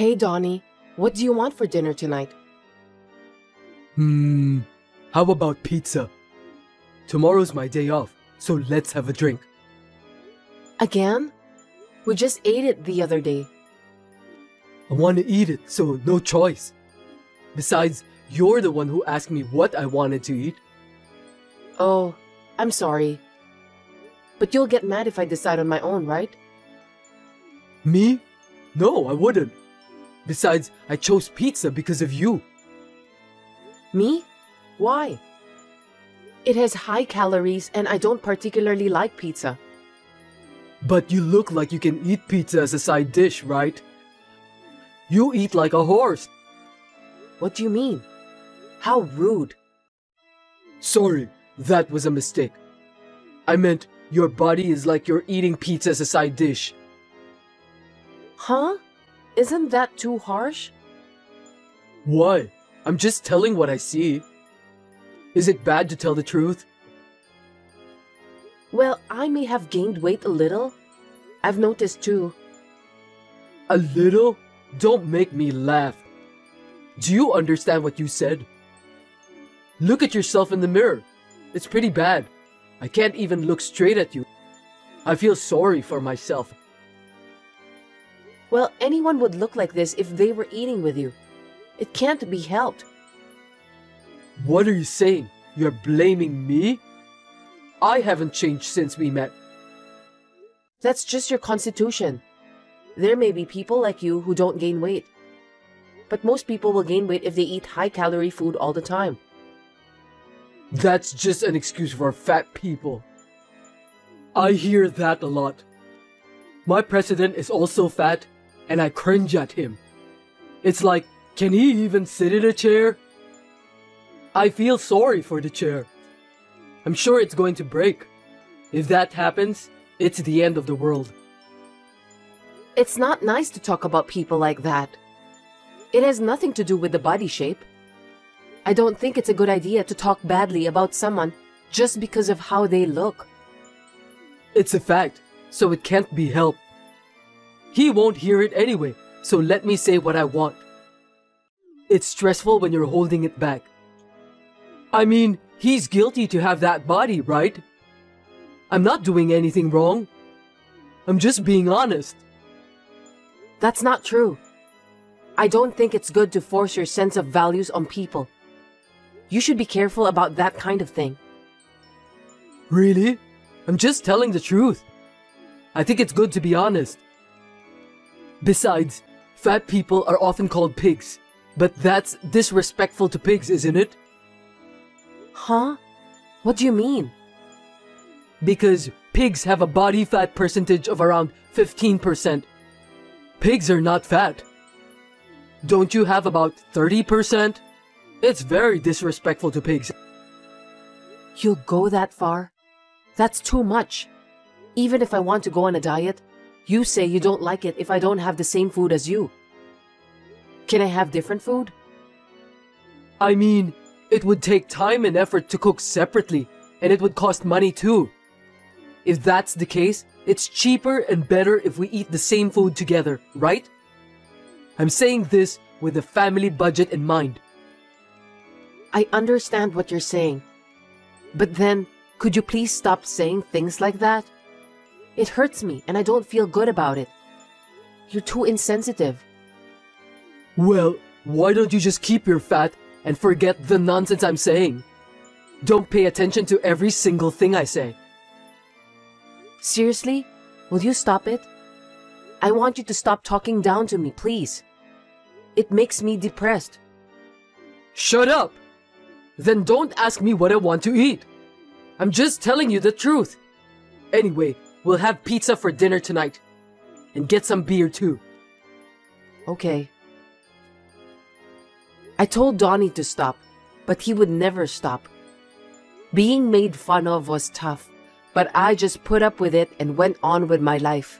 Hey, Donnie, what do you want for dinner tonight? How about pizza? Tomorrow's my day off, so let's have a drink. Again? We just ate it the other day. I want to eat it, so no choice. Besides, you're the one who asked me what I wanted to eat. Oh, I'm sorry. But you'll get mad if I decide on my own, right? Me? No, I wouldn't. Besides, I chose pizza because of you. Me? Why? It has high calories and I don't particularly like pizza. But you look like you can eat pizza as a side dish, right? You eat like a horse. What do you mean? How rude. Sorry, that was a mistake. I meant your body is like you're eating pizza as a side dish. Huh? Isn't that too harsh? Why? I'm just telling what I see. Is it bad to tell the truth? Well, I may have gained weight a little. I've noticed too. A little? Don't make me laugh. Do you understand what you said? Look at yourself in the mirror. It's pretty bad. I can't even look straight at you. I feel sorry for myself. Well, anyone would look like this if they were eating with you. It can't be helped. What are you saying? You're blaming me? I haven't changed since we met. That's just your constitution. There may be people like you who don't gain weight. But most people will gain weight if they eat high-calorie food all the time. That's just an excuse for fat people. I hear that a lot. My president is also fat, and I cringe at him. It's like, can he even sit in a chair? I feel sorry for the chair. I'm sure it's going to break. If that happens, it's the end of the world. It's not nice to talk about people like that. It has nothing to do with the body shape. I don't think it's a good idea to talk badly about someone just because of how they look. It's a fact, so it can't be helped. He won't hear it anyway, so let me say what I want. It's stressful when you're holding it back. I mean, he's guilty to have that body, right? I'm not doing anything wrong. I'm just being honest. That's not true. I don't think it's good to force your sense of values on people. You should be careful about that kind of thing. Really? I'm just telling the truth. I think it's good to be honest. Besides, fat people are often called pigs. But that's disrespectful to pigs, isn't it? Huh? What do you mean? Because pigs have a body fat percentage of around 15%. Pigs are not fat. Don't you have about 30%? It's very disrespectful to pigs. You'll go that far? That's too much. Even if I want to go on a diet, you say you don't like it if I don't have the same food as you. Can I have different food? I mean, it would take time and effort to cook separately, and it would cost money too. If that's the case, it's cheaper and better if we eat the same food together, right? I'm saying this with the family budget in mind. I understand what you're saying. But then, could you please stop saying things like that? It hurts me and I don't feel good about it. You're too insensitive. Well, why don't you just keep your fat and forget the nonsense I'm saying? Don't pay attention to every single thing I say. Seriously? Will you stop it? I want you to stop talking down to me, please. It makes me depressed. Shut up! Then don't ask me what I want to eat. I'm just telling you the truth. Anyway, we'll have pizza for dinner tonight. And get some beer too. Okay. I told Donnie to stop, but he would never stop. Being made fun of was tough, but I just put up with it and went on with my life.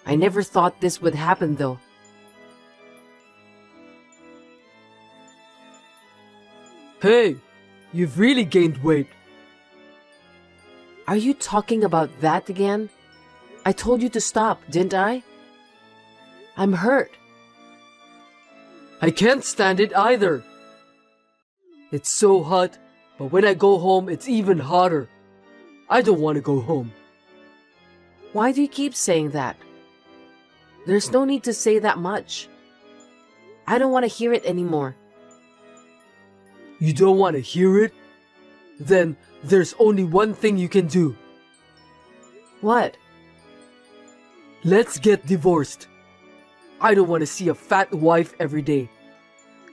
I never thought this would happen though. Hey, you've really gained weight. Are you talking about that again? I told you to stop, didn't I? I'm hurt. I can't stand it either. It's so hot, but when I go home, it's even hotter. I don't want to go home. Why do you keep saying that? There's no need to say that much. I don't want to hear it anymore. You don't want to hear it? Then there's only one thing you can do. What? Let's get divorced. I don't want to see a fat wife every day.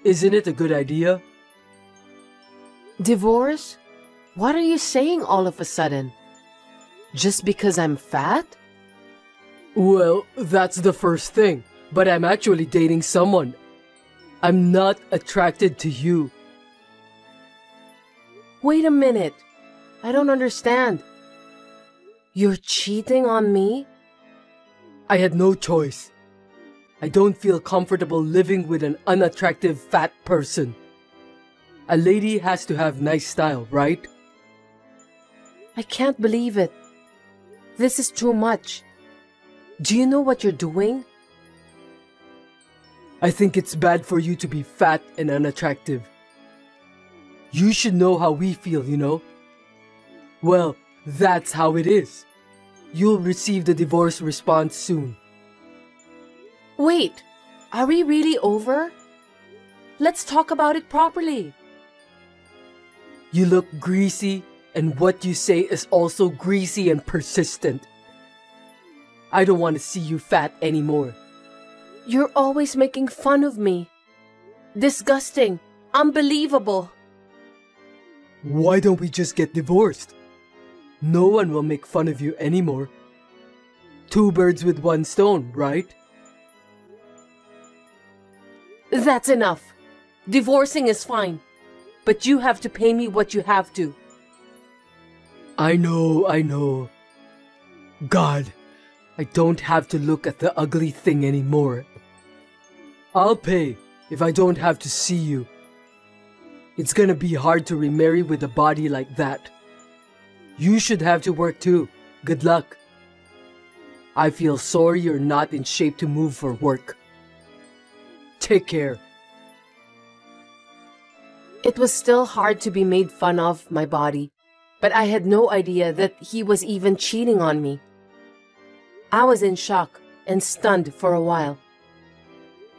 Isn't it a good idea? Divorce? What are you saying all of a sudden? Just because I'm fat? Well, that's the first thing. But I'm actually dating someone. I'm not attracted to you. Wait a minute. I don't understand. You're cheating on me? I had no choice. I don't feel comfortable living with an unattractive fat person. A lady has to have nice style, right? I can't believe it. This is too much. Do you know what you're doing? I think it's bad for you to be fat and unattractive. You should know how we feel, you know? Well, that's how it is. You'll receive the divorce response soon. Wait, are we really over? Let's talk about it properly. You look greasy, and what you say is also greasy and persistent. I don't want to see you fat anymore. You're always making fun of me. Disgusting. Unbelievable. Why don't we just get divorced? No one will make fun of you anymore. Two birds with one stone, right? That's enough. Divorcing is fine. But you have to pay me what you have to. I know. God, I don't have to look at the ugly thing anymore. I'll pay if I don't have to see you. It's gonna be hard to remarry with a body like that. You should have to work too. Good luck. I feel sorry you're not in shape to move for work. Take care. It was still hard to be made fun of my body, but I had no idea that he was even cheating on me. I was in shock and stunned for a while.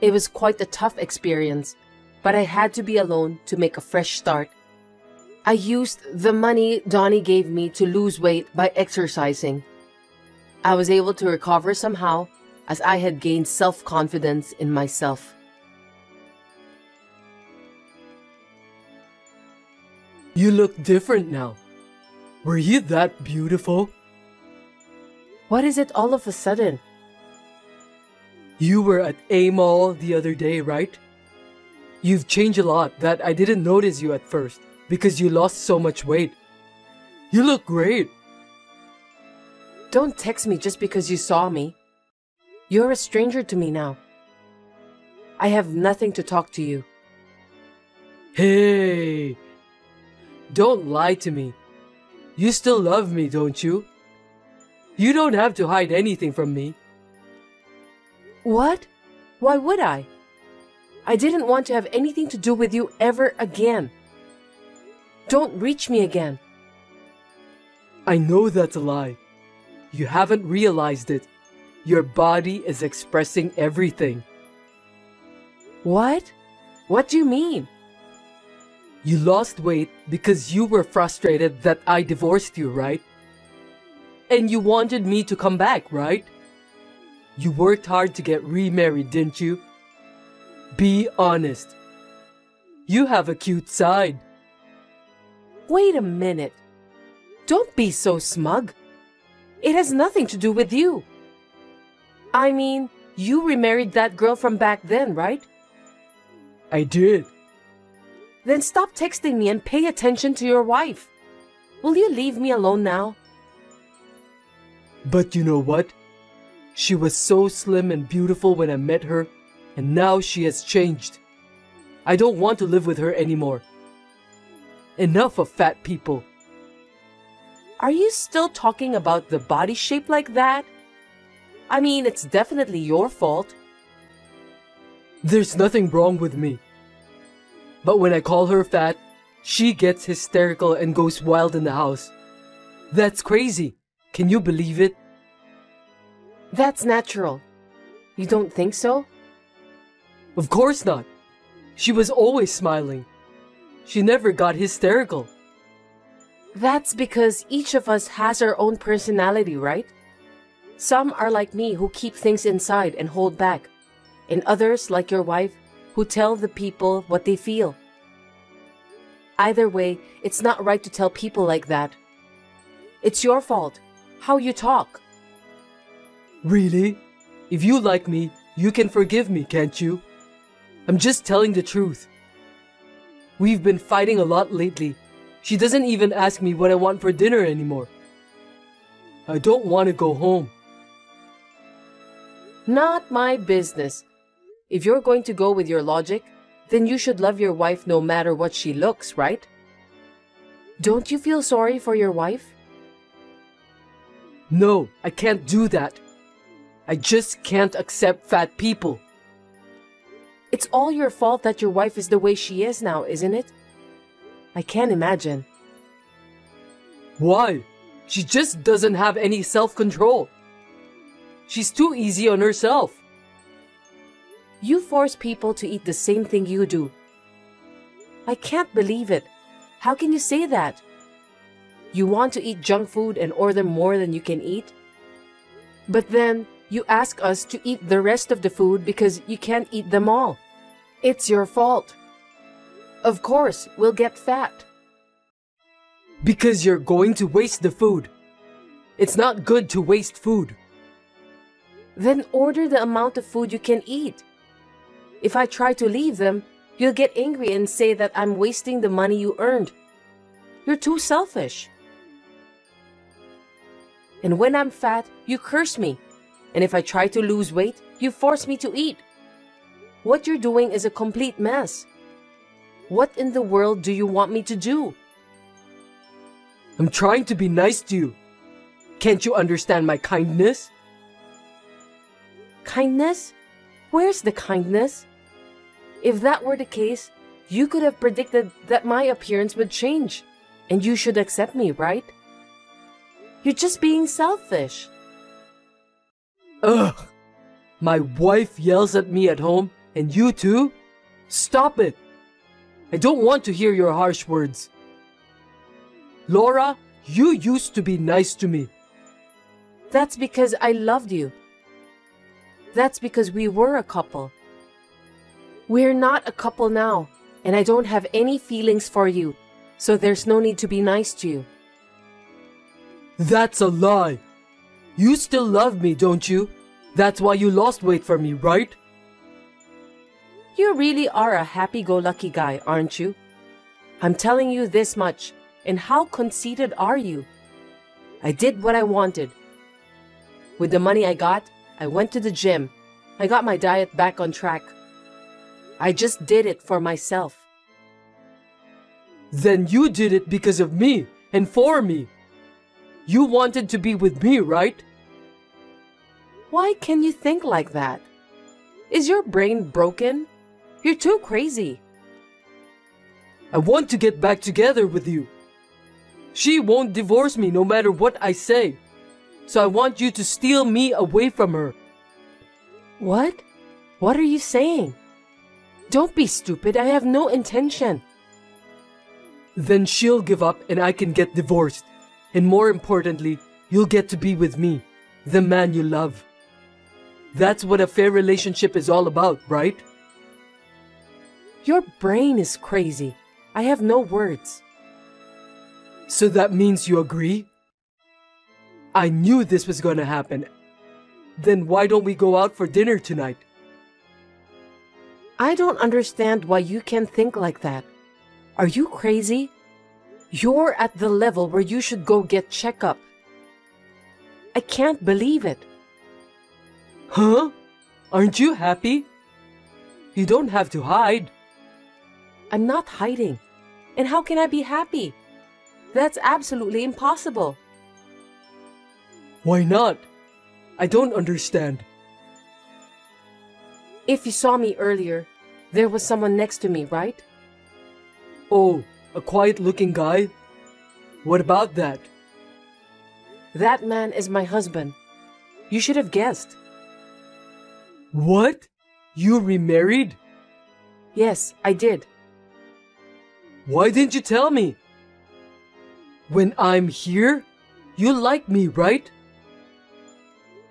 It was quite a tough experience, but I had to be alone to make a fresh start. I used the money Donnie gave me to lose weight by exercising. I was able to recover somehow as I had gained self-confidence in myself. You look different now. Were you that beautiful? What is it all of a sudden? You were at A Mall the other day, right? You've changed a lot that I didn't notice you at first because you lost so much weight. You look great. Don't text me just because you saw me. You're a stranger to me now. I have nothing to talk to you. Hey! Don't lie to me. You still love me, don't you? You don't have to hide anything from me. What? Why would I? I didn't want to have anything to do with you ever again. Don't reach me again. I know that's a lie. You haven't realized it. Your body is expressing everything. What? What do you mean? You lost weight because you were frustrated that I divorced you, right? And you wanted me to come back, right? You worked hard to get remarried, didn't you? Be honest. You have a cute side. Wait a minute. Don't be so smug. It has nothing to do with you. I mean, you remarried that girl from back then, right? I did. Then stop texting me and pay attention to your wife. Will you leave me alone now? But you know what? She was so slim and beautiful when I met her, and now she has changed. I don't want to live with her anymore. Enough of fat people. Are you still talking about the body shape like that? I mean, it's definitely your fault. There's nothing wrong with me. But when I call her fat, she gets hysterical and goes wild in the house. That's crazy. Can you believe it? That's natural. You don't think so? Of course not. She was always smiling. She never got hysterical. That's because each of us has our own personality, right? Some are like me who keep things inside and hold back, and others, like your wife, who tell the people what they feel. Either way, it's not right to tell people like that. It's your fault, how you talk. Really? If you like me, you can forgive me, can't you? I'm just telling the truth. We've been fighting a lot lately. She doesn't even ask me what I want for dinner anymore. I don't want to go home. Not my business. If you're going to go with your logic, then you should love your wife no matter what she looks, right? Don't you feel sorry for your wife? No, I can't do that. I just can't accept fat people. It's all your fault that your wife is the way she is now, isn't it? I can't imagine. Why? She just doesn't have any self-control. She's too easy on herself. You force people to eat the same thing you do. I can't believe it. How can you say that? You want to eat junk food and order more than you can eat? But then you ask us to eat the rest of the food because you can't eat them all. It's your fault. Of course, we'll get fat. Because you're going to waste the food. It's not good to waste food. Then order the amount of food you can eat. If I try to leave them, you'll get angry and say that I'm wasting the money you earned. You're too selfish. And when I'm fat, you curse me. And if I try to lose weight, you force me to eat. What you're doing is a complete mess. What in the world do you want me to do? I'm trying to be nice to you. Can't you understand my kindness? Kindness? Where's the kindness? If that were the case, you could have predicted that my appearance would change, and you should accept me, right? You're just being selfish. Ugh! My wife yells at me at home, and you too? Stop it! I don't want to hear your harsh words. Laura, you used to be nice to me. That's because I loved you. That's because we were a couple. We're not a couple now, and I don't have any feelings for you, so there's no need to be nice to you. That's a lie. You still love me, don't you? That's why you lost weight for me, right? You really are a happy-go-lucky guy, aren't you? I'm telling you this much, and how conceited are you? I did what I wanted. With the money I got, I went to the gym. I got my diet back on track. I just did it for myself. Then you did it because of me and for me. You wanted to be with me, right? Why can you think like that? Is your brain broken? You're too crazy. I want to get back together with you. She won't divorce me no matter what I say. So I want you to steal me away from her. What? What are you saying? Don't be stupid. I have no intention. Then she'll give up and I can get divorced. And more importantly, you'll get to be with me, the man you love. That's what a fair relationship is all about, right? Your brain is crazy. I have no words. So that means you agree? I knew this was gonna happen. Then why don't we go out for dinner tonight? I don't understand why you can think like that. Are you crazy? You're at the level where you should go get checkup. I can't believe it. Huh? Aren't you happy? You don't have to hide. I'm not hiding. And how can I be happy? That's absolutely impossible. Why not? I don't understand. If you saw me earlier, there was someone next to me, right? Oh, a quiet-looking guy? What about that? That man is my husband. You should have guessed. What? You remarried? Yes, I did. Why didn't you tell me? When I'm here, you like me, right?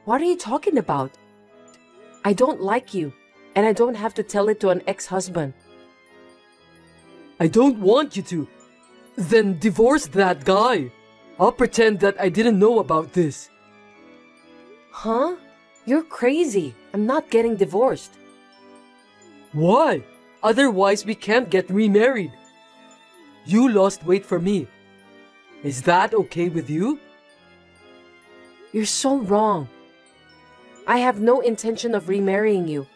What are you talking about? I don't like you, and I don't have to tell it to an ex-husband. I don't want you to. Then divorce that guy. I'll pretend that I didn't know about this. Huh? You're crazy. I'm not getting divorced. Why? Otherwise we can't get remarried. You lost weight for me. Is that okay with you? You're so wrong. I have no intention of remarrying you.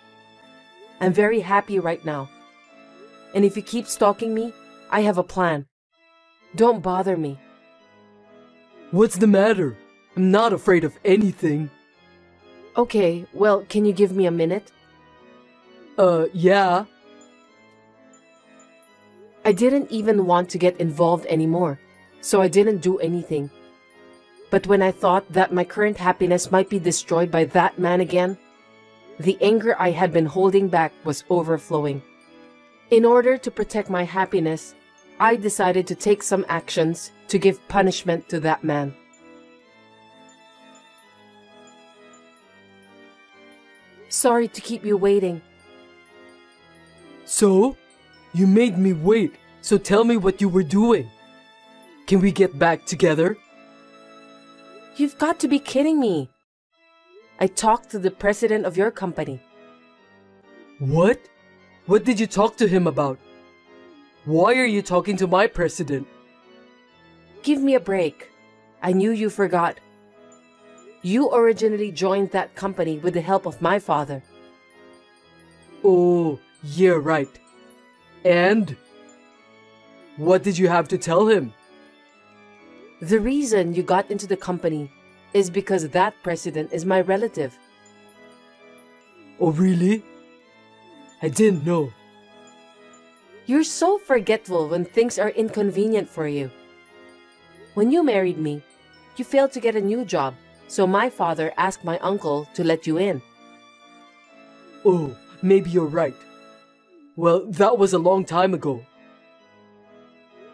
I'm very happy right now. And if you keep stalking me, I have a plan. Don't bother me. What's the matter? I'm not afraid of anything. Okay, well, can you give me a minute? Yeah. I didn't even want to get involved anymore, so I didn't do anything. But when I thought that my current happiness might be destroyed by that man again, the anger I had been holding back was overflowing. In order to protect my happiness, I decided to take some actions to give punishment to that man. Sorry to keep you waiting. So? You made me wait, so tell me what you were doing. Can we get back together? You've got to be kidding me. I talked to the president of your company. What? What did you talk to him about? Why are you talking to my president? Give me a break. I knew you forgot. You originally joined that company with the help of my father. Oh, yeah, right. And? What did you have to tell him? The reason you got into the company is because that president is my relative. Oh, really? I didn't know. You're so forgetful when things are inconvenient for you. When you married me, you failed to get a new job, so my father asked my uncle to let you in. Oh, maybe you're right. Well, that was a long time ago.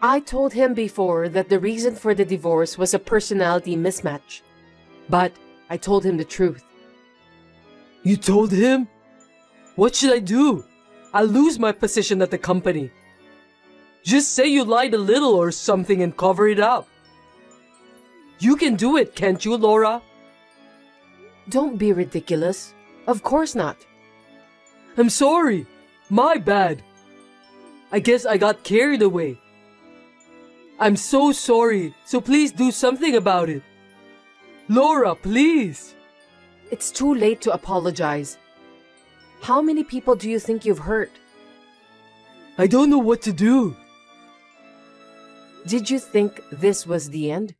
I told him before that the reason for the divorce was a personality mismatch. But I told him the truth. You told him? What should I do? I'll lose my position at the company. Just say you lied a little or something and cover it up. You can do it, can't you, Laura? Don't be ridiculous. Of course not. I'm sorry. My bad. I guess I got carried away. I'm so sorry, so please do something about it. Laura, please. It's too late to apologize. How many people do you think you've hurt? I don't know what to do. Did you think this was the end?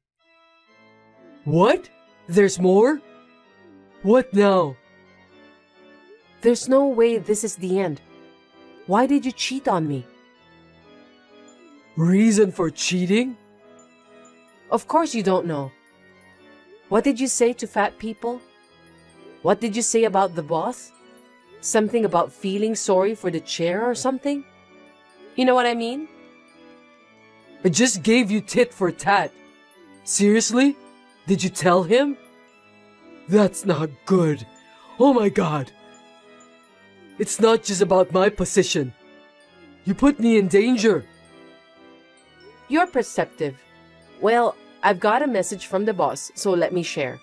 What? There's more? What now? There's no way this is the end. Why did you cheat on me? Reason for cheating? Of course you don't know. What did you say to fat people? What did you say about the boss? Something about feeling sorry for the chair or something? You know what I mean? I just gave you tit for tat. Seriously? Did you tell him? That's not good. Oh my god. It's not just about my position. You put me in danger. You're perceptive. Well, I've got a message from the boss, so let me share.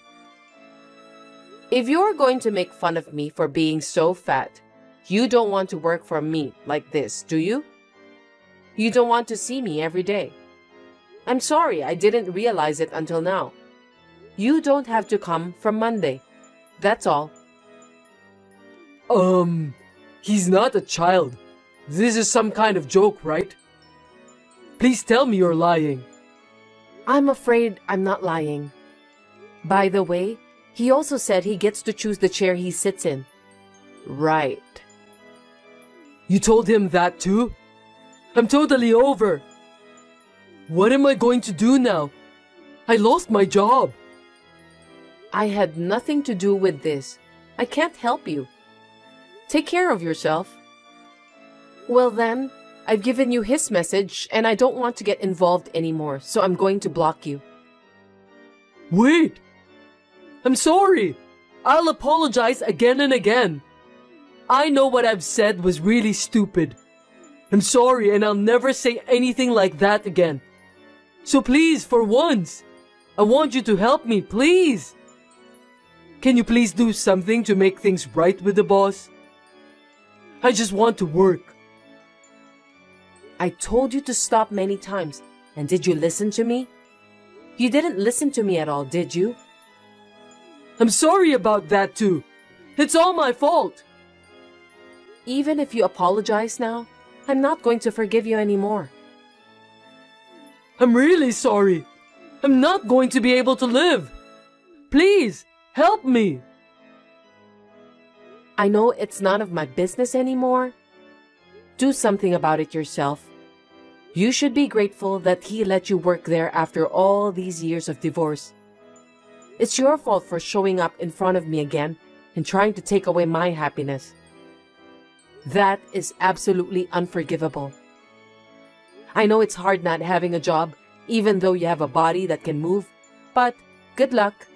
If you're going to make fun of me for being so fat, you don't want to work for me like this, do you? You don't want to see me every day. I'm sorry, I didn't realize it until now. You don't have to come from Monday. That's all. He's not a child. This is some kind of joke, right? Please tell me you're lying. I'm afraid I'm not lying. By the way, he also said he gets to choose the chair he sits in. Right. You told him that too? I'm totally over. What am I going to do now? I lost my job. I had nothing to do with this. I can't help you. Take care of yourself. Well then, I've given you his message and I don't want to get involved anymore, so I'm going to block you. Wait! I'm sorry! I'll apologize again and again. I know what I've said was really stupid. I'm sorry and I'll never say anything like that again. So please, for once, I want you to help me, please. Can you please do something to make things right with the boss? I just want to work. I told you to stop many times, and did you listen to me? You didn't listen to me at all, did you? I'm sorry about that too. It's all my fault. Even if you apologize now, I'm not going to forgive you anymore. I'm really sorry. I'm not going to be able to live. Please, help me. I know it's none of my business anymore. Do something about it yourself. You should be grateful that he let you work there after all these years of divorce. It's your fault for showing up in front of me again and trying to take away my happiness. That is absolutely unforgivable. I know it's hard not having a job, even though you have a body that can move, but good luck.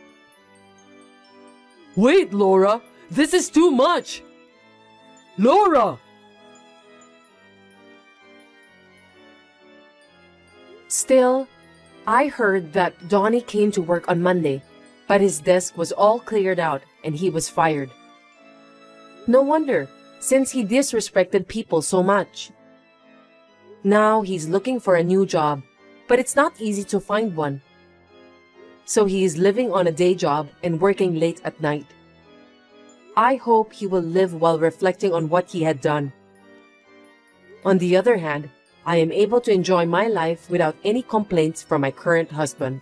Wait, Laura, this is too much. Laura! Still, I heard that Donnie came to work on Monday, but his desk was all cleared out and he was fired. No wonder, since he disrespected people so much. Now he's looking for a new job, but it's not easy to find one. So he is living on a day job and working late at night. I hope he will live while reflecting on what he had done. On the other hand, I am able to enjoy my life without any complaints from my current husband.